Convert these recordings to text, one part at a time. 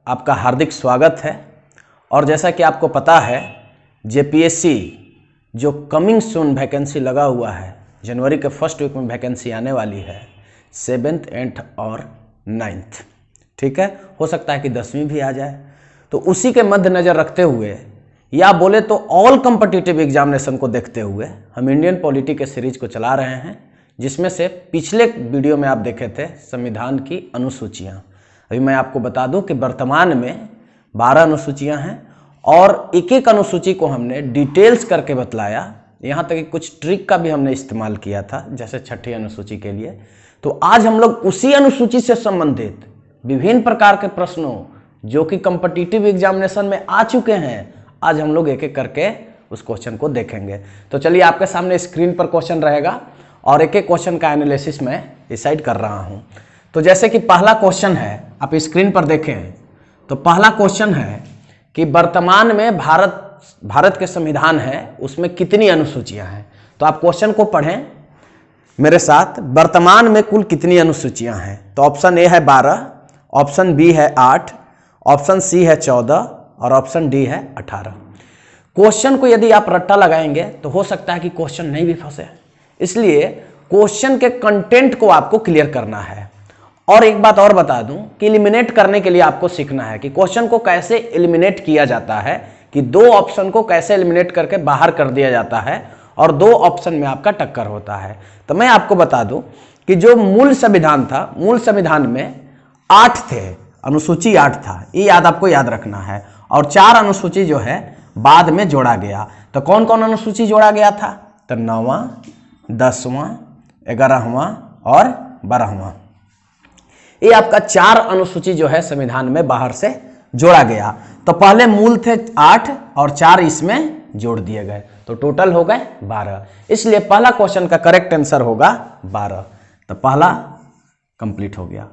आपका हार्दिक स्वागत है। और जैसा कि आपको पता है, जेपीएससी जो कमिंग सून वैकेंसी लगा हुआ है, जनवरी के फर्स्ट वीक में वैकेंसी आने वाली है 7th 8th और 9th। ठीक है, हो सकता है कि 10वीं भी आ जाए। तो उसी के मद्देनजर रखते हुए या बोले तो ऑल कॉम्पिटिटिव एग्जामिनेशन को देखते हुए हम इंडियन पॉलिटी के सीरीज को चला रहे हैं, जिसमें से पिछले वीडियो में आप देखे थे संविधान की अनुसूचियां। अभी मैं आपको बता दूं कि वर्तमान में 12 अनुसूचियां हैं और एक एक अनुसूची को हमने डिटेल्स करके बतलाया। यहाँ तक कि कुछ ट्रिक का भी हमने इस्तेमाल किया था, जैसे 6ठी अनुसूची के लिए। तो आज हम लोग उसी अनुसूची से संबंधित विभिन्न प्रकार के प्रश्नों जो कि कॉम्पिटिटिव एग्जामिनेशन में आ चुके हैं, आज हम लोग एक एक करके उस क्वेश्चन को देखेंगे। तो चलिए, आपके सामने स्क्रीन पर क्वेश्चन रहेगा और एक एक क्वेश्चन का एनालिसिस मैं डिसाइड कर रहा हूं। तो जैसे कि पहला क्वेश्चन है, आप स्क्रीन पर देखें तो पहला क्वेश्चन है कि वर्तमान में भारत के संविधान है, उसमें कितनी अनुसूचियां हैं। तो आप क्वेश्चन को पढ़ें मेरे साथ। वर्तमान में कुल कितनी अनुसूचियां हैं? तो ऑप्शन ए है 12, ऑप्शन बी है 8, ऑप्शन सी है 14 और ऑप्शन डी है 18। क्वेश्चन को यदि आप रट्टा लगाएंगे तो हो सकता है कि क्वेश्चन नहीं भी फंसे, इसलिए क्वेश्चन के कंटेंट को आपको क्लियर करना है। और एक बात और बता दूं कि एलिमिनेट करने के लिए आपको सीखना है कि क्वेश्चन को कैसे एलिमिनेट किया जाता है, कि दो ऑप्शन को कैसे एलिमिनेट करके बाहर कर दिया जाता है और दो ऑप्शन में आपका टक्कर होता है। तो मैं आपको बता दूं कि जो मूल संविधान था, मूल संविधान में 8 थे, अनुसूची 8 था, ये आपको याद रखना है। और 4 अनुसूची जो है बाद में जोड़ा गया। तो कौन कौन अनुसूची जोड़ा गया था? तो 9वां, 10वां, 11वां और 12वां, ये आपका 4 अनुसूची जो है संविधान में बाहर से जोड़ा गया। तो पहले मूल थे 8 और 4 इसमें जोड़ दिए गए, तो टोटल हो गए 12। इसलिए पहला क्वेश्चन का करेक्ट आंसर होगा 12। तो पहला कंप्लीट हो गया।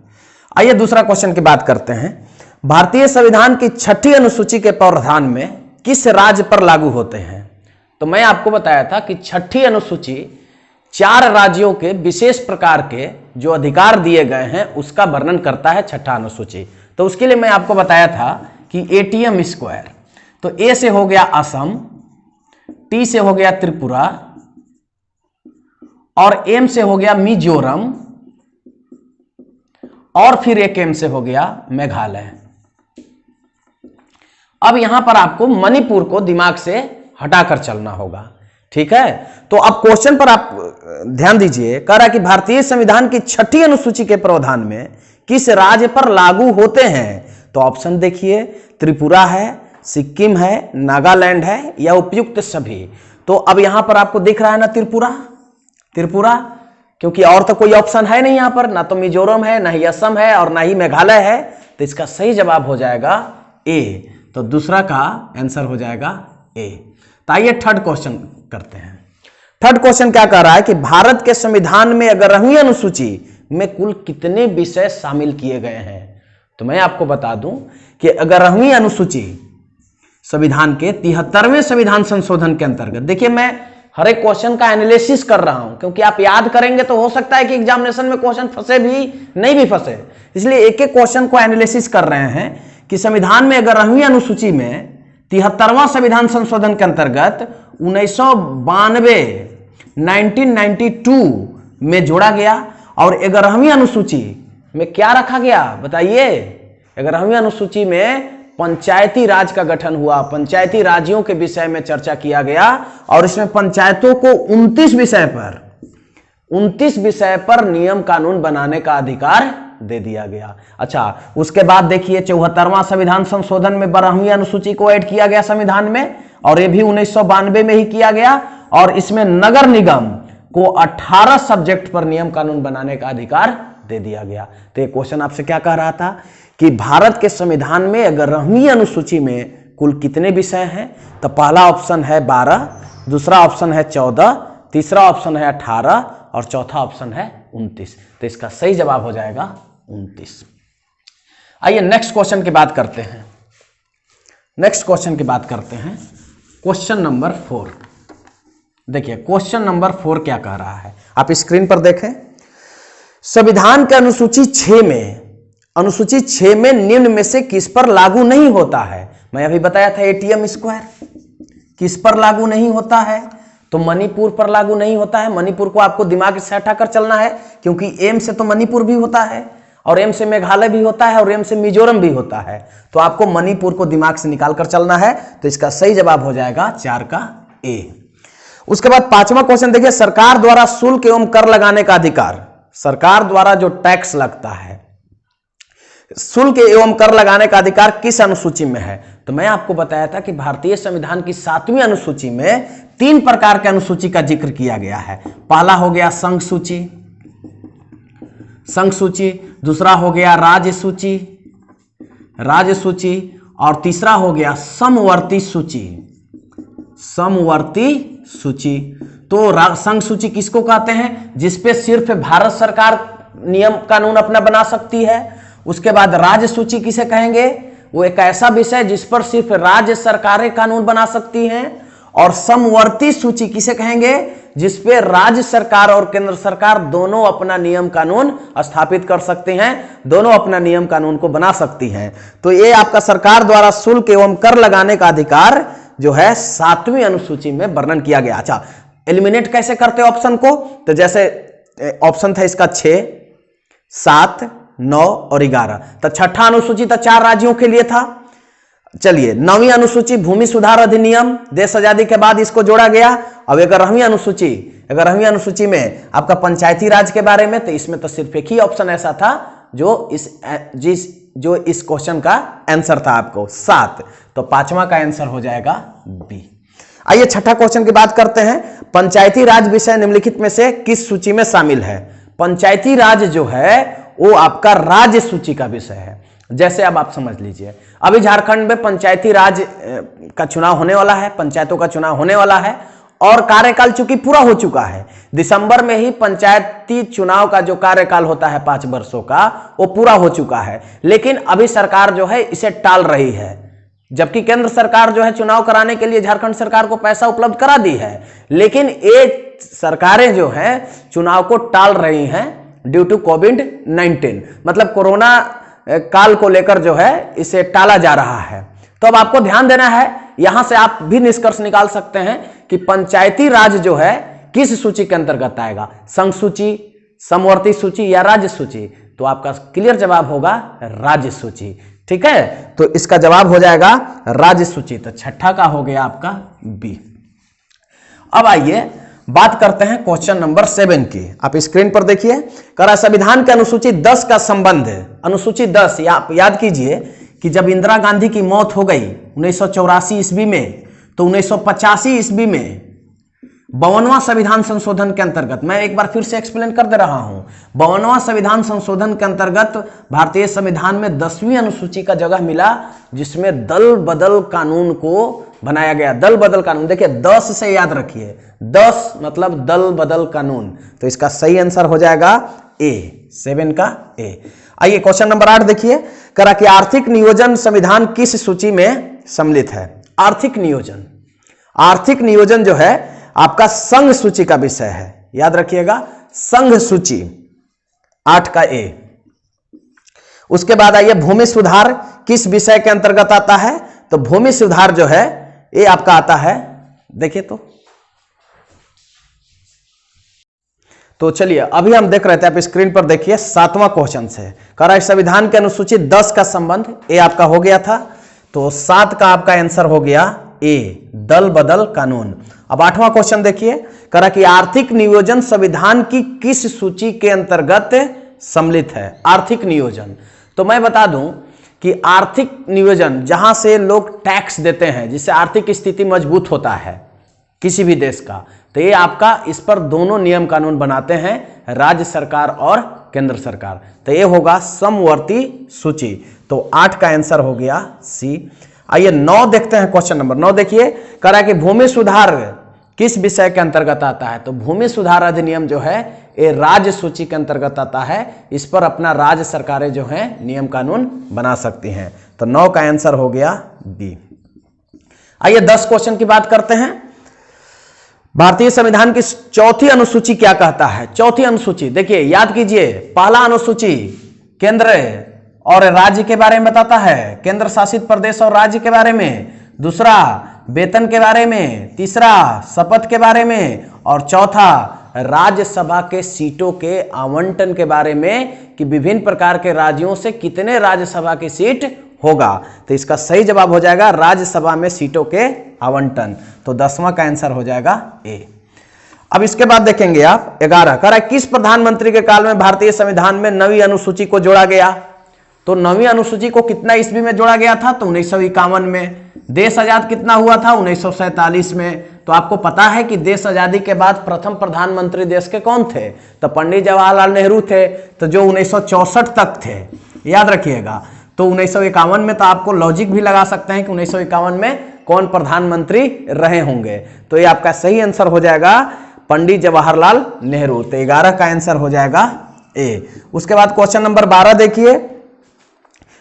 आइए दूसरा क्वेश्चन की बात करते हैं। भारतीय संविधान की 6ठी अनुसूची के प्रावधान में किस राज्य पर लागू होते हैं? तो मैं आपको बताया था कि 6ठी अनुसूची 4 राज्यों के विशेष प्रकार के जो अधिकार दिए गए हैं उसका वर्णन करता है 6ठा अनुसूची। तो उसके लिए मैं आपको बताया था कि एटीएम स्क्वायर, तो ए से हो गया असम, टी से हो गया त्रिपुरा और एम से हो गया मिजोरम और फिर एक एम से हो गया मेघालय। अब यहां पर आपको मणिपुर को दिमाग से हटाकर चलना होगा। ठीक है, तो अब क्वेश्चन पर आप ध्यान दीजिए। कह रहा है कि भारतीय संविधान की 6ठी अनुसूची के प्रावधान में किस राज्य पर लागू होते हैं? तो ऑप्शन देखिए, त्रिपुरा है, सिक्किम है, नागालैंड है या उपयुक्त सभी। तो अब यहां पर आपको दिख रहा है ना त्रिपुरा, क्योंकि और तो कोई ऑप्शन है नहीं यहां पर, ना तो मिजोरम है, ना ही असम है और ना ही मेघालय है। तो इसका सही जवाब हो जाएगा ए। तो दूसरा का आंसर हो जाएगा ए। तो आइए थर्ड क्वेश्चन करते हैं। थर्ड क्वेश्चन क्या कह रहा है कि भारत के संविधान में 11वीं अनुसूची में कुल कितने विषय शामिल किए गए हैं? तो मैं आपको बता दूं कि 11वीं अनुसूची संविधान के 73वें संविधान संशोधन के अंतर्गत, देखिए मैं हर एक क्वेश्चन का एनालिसिस कर रहा हूं, क्योंकि आप याद करेंगे तो हो सकता है कि एग्जामिनेशन में क्वेश्चन फंसे भी नहीं भी फंसे, इसलिए एक एक क्वेश्चन को एनालिसिस कर रहे हैं कि संविधान में 11वीं अनुसूची में 73वां संविधान संशोधन के अंतर्गत 1992 में जोड़ा गया। और 11वीं अनुसूची में क्या रखा गया बताइए? 11वीं अनुसूची में पंचायती राज का गठन हुआ, पंचायती राज्यों के विषय में चर्चा किया गया और इसमें पंचायतों को 29 विषय पर नियम कानून बनाने का अधिकार दे दिया गया। अच्छा, उसके बाद देखिए 74वां संविधान संशोधन में 12वीं अनुसूची को ऐड किया गया संविधान में, और ये भी 1992 में ही किया गया। और इसमें नगर निगम को 18 सब्जेक्ट पर नियम कानून बनाने का अधिकार दे दिया गया। तो ये क्वेश्चन आपसे क्या कह रहा था कि भारत के संविधान में 11वीं अनुसूची में कुल कितने विषय हैं? तो पहला ऑप्शन है 12, दूसरा ऑप्शन है 14, तीसरा ऑप्शन है 18 और चौथा ऑप्शन है 29। तो इसका सही जवाब हो जाएगा 29। आइए नेक्स्ट क्वेश्चन की बात करते हैं। Question number 4। देखिए क्वेश्चन नंबर 4 क्या कह रहा है, आप स्क्रीन पर देखें। संविधान के अनुसूची 6 में अनुसूची 6 में निम्न में से किस पर लागू नहीं होता है? मैं अभी बताया था एटीएम स्क्वायर किस पर लागू नहीं होता है, तो मणिपुर पर लागू नहीं होता है। मणिपुर को आपको दिमाग से हटाकर चलना है, क्योंकि एम से तो मणिपुर भी होता है, और एम से मेघालय भी होता है, और एम से मिजोरम भी होता है। तो आपको मणिपुर को दिमाग से निकाल कर चलना है। तो इसका सही जवाब हो जाएगा 4 का ए। उसके बाद 5वां क्वेश्चन देखिए, सरकार द्वारा शुल्क एवं कर लगाने का अधिकार। सरकार द्वारा जो टैक्स लगता है, शुल्क एवं कर लगाने का अधिकार किस अनुसूची में है? तो मैं आपको बताया था कि भारतीय संविधान की 7वीं अनुसूची में 3 प्रकार के अनुसूची का जिक्र किया गया है। पहला हो गया संघ सूची, दूसरा हो गया राज्य सूची, और तीसरा हो गया समवर्ती सूची। तो संघ सूची किसको कहते हैं? जिसपे सिर्फ भारत सरकार नियम कानून अपना बना सकती है। उसके बाद राज्य सूची किसे कहेंगे? वो एक ऐसा विषय जिस पर सिर्फ राज्य सरकारें कानून बना सकती हैं। और समवर्ती सूची किसे कहेंगे? जिसपे राज्य सरकार और केंद्र सरकार दोनों अपना नियम कानून स्थापित कर सकते हैं, दोनों अपना नियम कानून को बना सकती हैं। तो ये आपका सरकार द्वारा शुल्क एवं कर लगाने का अधिकार जो है 7वीं अनुसूची में वर्णन किया गया। अच्छा, एलिमिनेट कैसे करते ऑप्शन को? तो जैसे ऑप्शन था इसका 6, 7, 9 और 11। तो छठा अनुसूची तो 4 राज्यों के लिए था। चलिए, 9वीं अनुसूची भूमि सुधार अधिनियम, देश आजादी के बाद इसको जोड़ा गया। अब 11वीं अनुसूची में आपका पंचायती राज के बारे में, तो इसमें तो सिर्फ एक ही ऑप्शन ऐसा था जो इस क्वेश्चन का आंसर था आपको 7। तो 5वां का आंसर हो जाएगा बी। आइए छठा क्वेश्चन की बात करते हैं। पंचायती राज विषय निम्नलिखित में से किस सूची में शामिल है? पंचायती राज जो है वो आपका राज्य सूची का विषय है। जैसे अब आप समझ लीजिए, अभी झारखंड में पंचायती राज का चुनाव होने वाला है, पंचायतों का चुनाव होने वाला है, और कार्यकाल चूंकि पूरा हो चुका है। दिसंबर में ही पंचायती चुनाव का जो कार्यकाल होता है 5 वर्षों का, वो पूरा हो चुका है। लेकिन अभी सरकार जो है इसे टाल रही है, जबकि केंद्र सरकार जो है चुनाव कराने के लिए झारखंड सरकार को पैसा उपलब्ध करा दी है। लेकिन ये सरकारें जो हैं चुनाव को टाल रही हैं ड्यू टू कोविड-19, मतलब कोरोना काल को लेकर जो है इसे टाला जा रहा है। तो अब आपको ध्यान देना है, यहां से आप भी निष्कर्ष निकाल सकते हैं कि पंचायती राज जो है किस सूची के अंतर्गत आएगा, संघ सूची, समवर्ती सूची या राज्य सूची। तो आपका क्लियर जवाब होगा राज्य सूची। ठीक है, तो इसका जवाब हो जाएगा राज्य सूची। तो छठा का हो गया आपका बी। अब आइए बात करते हैं क्वेश्चन नंबर 7 की। आप स्क्रीन पर देखिए, करा संविधान के अनुसूची 10 का संबंध है। अनुसूची 10 आप याद कीजिए कि जब इंदिरा गांधी की मौत हो गई 1984 ईस्वी में, तो 1985 ईस्वी में 52वां संविधान संशोधन के अंतर्गत, मैं एक बार फिर से एक्सप्लेन कर दे रहा हूं, 52वां संविधान संशोधन के अंतर्गत भारतीय संविधान में 10वीं अनुसूची का जगह मिला, जिसमें दल बदल कानून को बनाया गया। दल बदल कानून, देखिए 10 से याद रखिए, 10 मतलब दल बदल कानून। तो इसका सही आंसर हो जाएगा ए, 7 का ए। आइए क्वेश्चन नंबर 8 देखिए, करा कि आर्थिक नियोजन संविधान किस सूची में सम्मिलित है? आर्थिक नियोजन जो है आपका संघ सूची का विषय है, याद रखिएगा, संघ सूची 8 का ए। उसके बाद आइए भूमि सुधार किस विषय के अंतर्गत आता है? तो भूमि सुधार जो है ये आपका आता है, देखिए तो चलिए अभी हम देख रहे थे, आप स्क्रीन पर देखिए 7वां क्वेश्चन से, करा संविधान के अनुसूची 10 का संबंध, ए आपका हो गया था। तो 7 का आपका आंसर हो गया ए, दल बदल कानून। अब 8वां क्वेश्चन देखिए, करा कि आर्थिक नियोजन संविधान की किस सूची के अंतर्गत सम्मिलित है? आर्थिक नियोजन, तो मैं बता दूं कि आर्थिक नियोजन जहां से लोग टैक्स देते हैं, जिससे आर्थिक स्थिति मजबूत होता है किसी भी देश का, तो ये आपका इस पर दोनों नियम कानून बनाते हैं, राज्य सरकार और केंद्र सरकार। तो ये होगा समवर्ती सूची। तो 8 का आंसर हो गया सी। आइए 9 देखते हैं, क्वेश्चन नंबर 9 देखिए, करा कि भूमि सुधार किस विषय के अंतर्गत आता है? तो भूमि सुधार अधिनियम जो है ये राज्य सूची के अंतर्गत आता है, इस पर अपना राज्य सरकारें जो हैं नियम कानून बना सकती हैं। तो 9 का आंसर हो गया बी। आइए 10 क्वेश्चन की बात करते हैं। भारतीय संविधान की 4थी अनुसूची क्या कहता है? 4थी अनुसूची देखिए, याद कीजिए, पहला अनुसूची केंद्र और राज्य के बारे में बताता है, केंद्र शासित प्रदेश और राज्य के बारे में, दूसरा वेतन के बारे में, तीसरा शपथ के बारे में, और चौथा राज्यसभा के सीटों के आवंटन के बारे में कि विभिन्न प्रकार के राज्यों से कितने राज्यसभा की सीट होगा। तो इसका सही जवाब हो जाएगा राज्यसभा में सीटों के आवंटन। तो 10वां का आंसर हो जाएगा ए। अब इसके बाद देखेंगे आप 11 कह रहा है किस प्रधानमंत्री के काल में भारतीय संविधान में 9वीं अनुसूची को जोड़ा गया। तो 9वीं अनुसूची को कितना ईस्वी में जोड़ा गया था, तो 1951 में। देश आजाद कितना हुआ था, 1947 में। तो आपको पता है कि देश आजादी के बाद प्रथम प्रधानमंत्री देश के कौन थे, तो पंडित जवाहरलाल नेहरू थे, तो जो 1964 तक थे, याद रखिएगा। तो 1951 में तो आपको लॉजिक भी लगा सकते हैं कि 1951 में कौन प्रधानमंत्री रहे होंगे। तो ये आपका सही आंसर हो जाएगा पंडित जवाहरलाल नेहरू। तो 11 का आंसर हो जाएगा ए। उसके बाद क्वेश्चन नंबर 12 देखिए,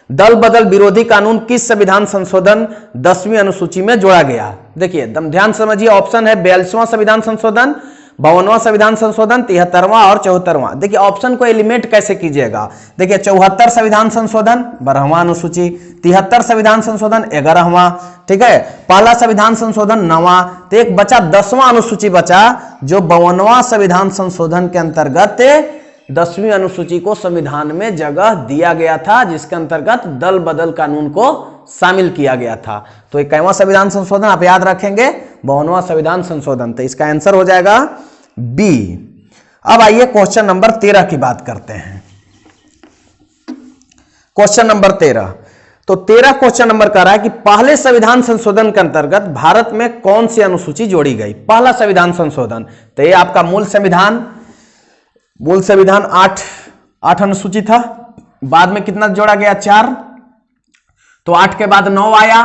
दल बदल विरोधी कानून किस संविधान संशोधन 10वीं अनुसूची में जोड़ा गया। देखिए ध्यान समझिए, ऑप्शन है 42वां संविधान संशोधन, 52वां संविधान संशोधन, 73वां और 74वां। देखिए ऑप्शन को एलिमिनेट कैसे कीजिएगा। देखिए 74 संविधान संशोधन 12वां अनुसूची, 73 संविधान संशोधन 11वां, ठीक है, पहला संविधान संशोधन 9वां, तो एक बचा 10वां अनुसूची बचा जो 52वां संविधान संशोधन के अंतर्गत 10वीं अनुसूची को संविधान में जगह दिया गया था, जिसके अंतर्गत दल बदल कानून को शामिल किया गया था। तो 21वां संविधान संशोधन आप याद रखेंगे, 52वां संविधान संशोधन। तो इसका आंसर हो जाएगा बी। अब आइए क्वेश्चन नंबर 13 की बात करते हैं। क्वेश्चन नंबर 13, तो 13 क्वेश्चन नंबर कह रहा है कि पहले संविधान संशोधन के अंतर्गत भारत में कौन सी अनुसूची जोड़ी गई। पहला संविधान संशोधन, तो ये आपका मूल संविधान 8 अनुसूची था, बाद में कितना जोड़ा गया 4, तो 8 के बाद 9 आया,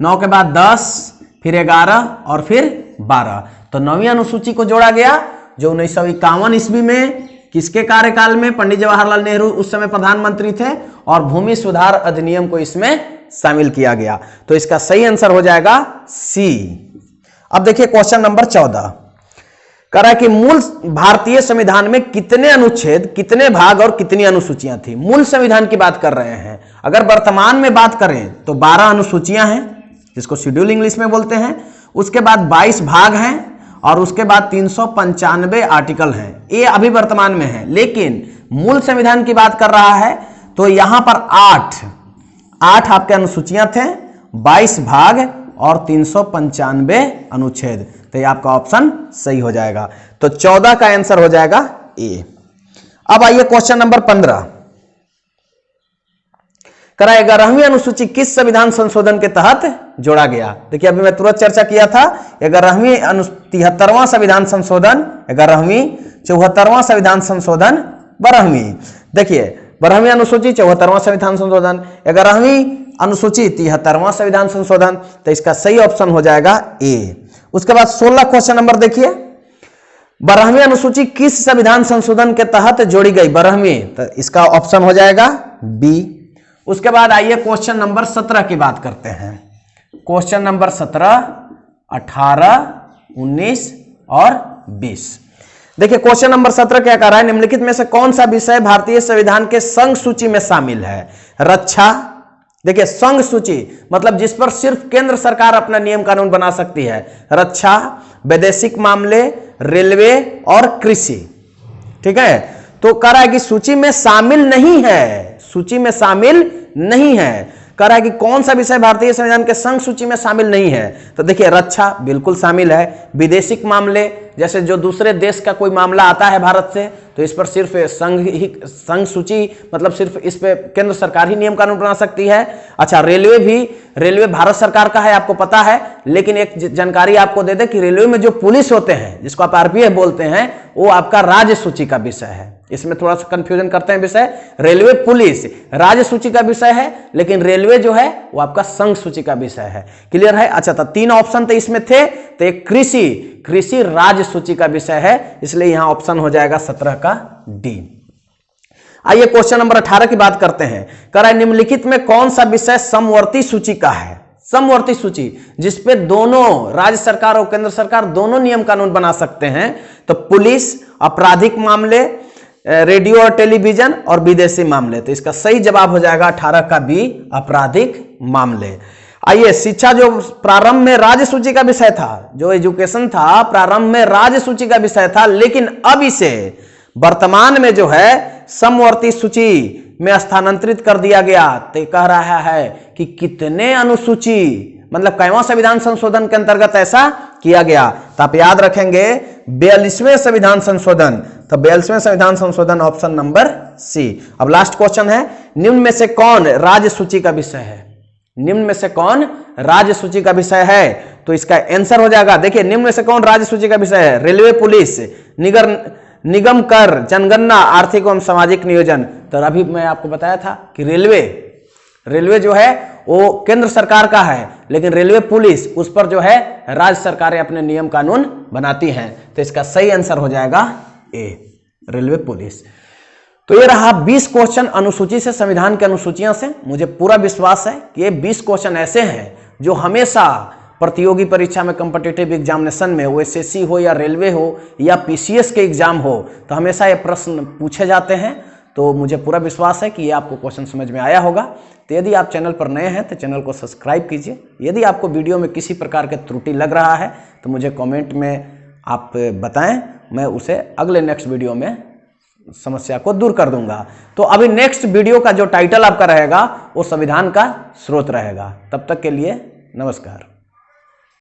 9 के बाद 10, फिर 11 और फिर 12। तो 9वीं अनुसूची को जोड़ा गया जो 1951 ईस्वी में किसके कार्यकाल में, पंडित जवाहरलाल नेहरू उस समय प्रधानमंत्री थे, और भूमि सुधार अधिनियम को इसमें शामिल किया गया। तो इसका सही आंसर हो जाएगा सी। अब देखिए क्वेश्चन नंबर 14 कह रहा है कि मूल भारतीय संविधान में कितने अनुच्छेद, कितने भाग और कितनी अनुसूचियां थी। मूल संविधान की बात कर रहे हैं। अगर वर्तमान में बात करें तो 12 अनुसूचियां हैं, जिसको शेड्यूल इंग्लिश में बोलते हैं। उसके बाद 22 भाग हैं और उसके बाद 395 आर्टिकल हैं। ये अभी वर्तमान में है, लेकिन मूल संविधान की बात कर रहा है तो यहां पर 8 आपके अनुसूचियां थे, 22 भाग और 395 अनुच्छेद। तो ये आपका ऑप्शन सही हो जाएगा। तो 14 का आंसर हो जाएगा ए। अब आइए क्वेश्चन नंबर 15 करा 11वीं अनुसूची किस संविधान संशोधन के तहत जोड़ा गया। देखिए अभी मैं तुरंत चर्चा किया था 11वीं 73वां संविधान संशोधन 11वीं, 74वां संविधान संशोधन 12वीं। देखिए 12वीं अनुसूची 74वां संविधान संशोधन, 11वीं अनुसूची 73वां संविधान संशोधन। तो इसका सही ऑप्शन हो जाएगा ए। उसके बाद 16 क्वेश्चन नंबर देखिए, 12वीं अनुसूची किस संविधान संशोधन के तहत जोड़ी गई 12वीं। तो इसका ऑप्शन हो जाएगा बी। उसके बाद आइए क्वेश्चन नंबर 17 की बात करते हैं। क्वेश्चन नंबर 17, 18, 19 और 20। देखिए क्वेश्चन नंबर 17 क्या कह रहा है, निम्नलिखित में से कौन सा विषय भारतीय संविधान के संघ सूची में शामिल है। रक्षा, देखिए संघ सूची मतलब जिस पर सिर्फ केंद्र सरकार अपना नियम कानून बना सकती है। रक्षा, वैदेशिक मामले, रेलवे और कृषि, ठीक है। तो कह रहा है कि सूची में शामिल नहीं है, सूची में शामिल नहीं है। कह रहा है कि कौन सा विषय भारतीय संविधान के संघ सूची में शामिल नहीं है। तो देखिए रक्षा बिल्कुल शामिल है, विदेशिक मामले जैसे जो दूसरे देश का कोई मामला आता है भारत से तो इस पर सिर्फ संघ सूची मतलब सिर्फ इस पे केंद्र सरकार ही नियम कानून बना सकती है। अच्छा रेलवे भी, रेलवे भारत सरकार का है आपको पता है, लेकिन एक जानकारी आपको दे दे कि रेलवे में जो पुलिस होते हैं जिसको आप आरपीएफ बोलते हैं वो आपका राज्य सूची का विषय है। इसमें थोड़ा सा कंफ्यूजन करते हैं विषय, रेलवे पुलिस राज्य सूची का विषय है लेकिन रेलवे जो है वो आपका संघ सूची का विषय है। क्लियर है। अच्छा तो 3 ऑप्शन तो इसमें थे, तो एक कृषि राज्य सूची का विषय है, इसलिए यहां ऑप्शन हो जाएगा 17 का डी। आइए क्वेश्चन नंबर 18 की बात करते हैं। कह रहा है निम्नलिखित में कौन सा विषय समवर्ती सूची का है। समवर्ती सूची जिसपे दोनों राज्य सरकार और केंद्र सरकार दोनों नियम कानून बना सकते हैं। तो पुलिस, आपराधिक मामले, रेडियो और टेलीविजन और विदेशी मामले। तो इसका सही जवाब हो जाएगा 18 का बी, आपराधिक मामले। आइए, शिक्षा जो प्रारंभ में राज्य सूची का विषय था, जो एजुकेशन था प्रारंभ में राज्य सूची का विषय था, लेकिन अब इसे वर्तमान में जो है समवर्ती सूची में स्थानांतरित कर दिया गया। तो कह रहा है कि कितने अनुसूची, मतलब कैवां संविधान संशोधन के अंतर्गत ऐसा किया गया। तो आप याद रखेंगे 42वें संविधान संशोधन। तो 42वें संविधान संशोधन, ऑप्शन नंबर सी। अब लास्ट क्वेश्चन है, निम्न में से कौन राज्य सूची का विषय है? निम्न में से कौन राज्य सूची का विषय है? तो इसका आंसर हो जाएगा, देखिए निम्न में से कौन राज्य सूची का विषय है? रेलवे, पुलिस, निगम कर, जनगणना, आर्थिक एवं सामाजिक नियोजन। तो अभी मैं आपको बताया था कि रेलवे जो है वो केंद्र सरकार का है, लेकिन रेलवे पुलिस उस पर जो है राज्य सरकारें अपने नियम कानून बनाती हैं। तो इसका सही आंसर हो जाएगा ए, रेलवे पुलिस। तो ये रहा 20 क्वेश्चन अनुसूची से, संविधान की अनुसूचियां से। मुझे पूरा विश्वास है कि ये 20 क्वेश्चन ऐसे हैं जो हमेशा प्रतियोगी परीक्षा में, कॉम्पिटिटिव एग्जामिनेशन में, वो एसएससी हो या रेलवे हो या पीसीएस के एग्जाम हो, तो हमेशा ये प्रश्न पूछे जाते हैं। तो मुझे पूरा विश्वास है कि ये आपको क्वेश्चन समझ में आया होगा। तो यदि आप चैनल पर नए हैं तो चैनल को सब्सक्राइब कीजिए। यदि आपको वीडियो में किसी प्रकार के त्रुटि लग रहा है तो मुझे कमेंट में आप बताएं, मैं उसे अगले नेक्स्ट वीडियो में समस्या को दूर कर दूंगा। तो अभी नेक्स्ट वीडियो का जो टाइटल आपका रहेगा वो संविधान का स्रोत रहेगा। तब तक के लिए नमस्कार।